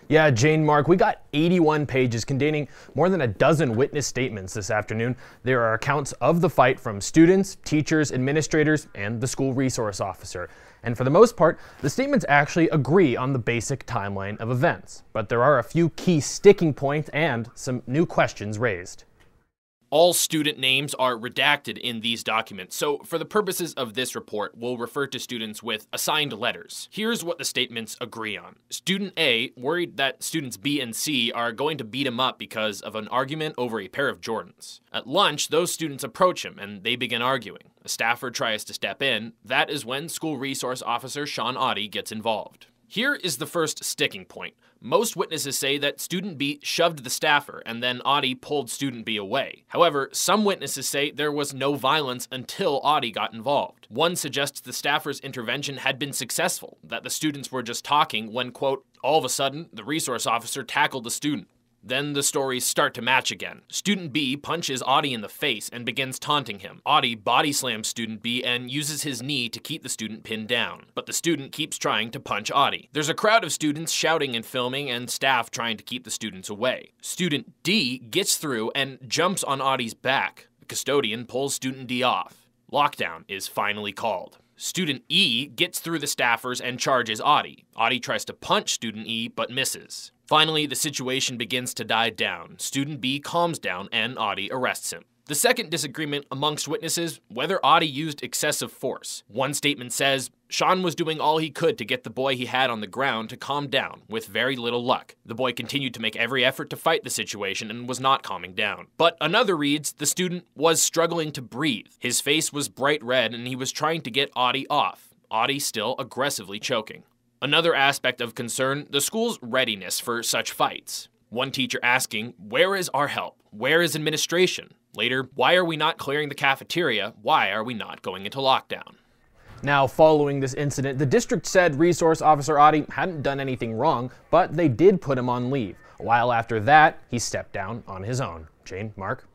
Yeah, Jane, Mark, we got 81 pages containing more than a dozen witness statements this afternoon. There are accounts of the fight from students, teachers, administrators, and the school resource officer. And for the most part, the statements actually agree on the basic timeline of events. But there are a few key sticking points and some new questions raised. All student names are redacted in these documents, so for the purposes of this report, we'll refer to students with assigned letters. Here's what the statements agree on. Student A worried that students B and C are going to beat him up because of an argument over a pair of Jordans. At lunch, those students approach him and they begin arguing. A staffer tries to step in. That is when school resource officer Shawn Audie gets involved. Here is the first sticking point. Most witnesses say that student B shoved the staffer and then Audie pulled student B away. However, some witnesses say there was no violence until Audie got involved. One suggests the staffer's intervention had been successful, that the students were just talking when, quote, all of a sudden, the resource officer tackled the student. Then the stories start to match again. Student B punches Audie in the face and begins taunting him. Audie body slams student B and uses his knee to keep the student pinned down. But the student keeps trying to punch Audie. There's a crowd of students shouting and filming and staff trying to keep the students away. Student D gets through and jumps on Audie's back. The custodian pulls student D off. Lockdown is finally called. Student E gets through the staffers and charges Audie. Audie tries to punch student E but misses. Finally, the situation begins to die down. Student B calms down and Audie arrests him. The second disagreement amongst witnesses, whether Audie used excessive force. One statement says, Shawn was doing all he could to get the boy he had on the ground to calm down, with very little luck. The boy continued to make every effort to fight the situation and was not calming down. But another reads, the student was struggling to breathe. His face was bright red and he was trying to get Audie off. Audie still aggressively choking. Another aspect of concern, the school's readiness for such fights. One teacher asking, where is our help? Where is administration? Later, why are we not clearing the cafeteria? Why are we not going into lockdown? Now, following this incident, the district said Resource Officer Audie hadn't done anything wrong, but they did put him on leave. A while after that, he stepped down on his own. Jane, Mark?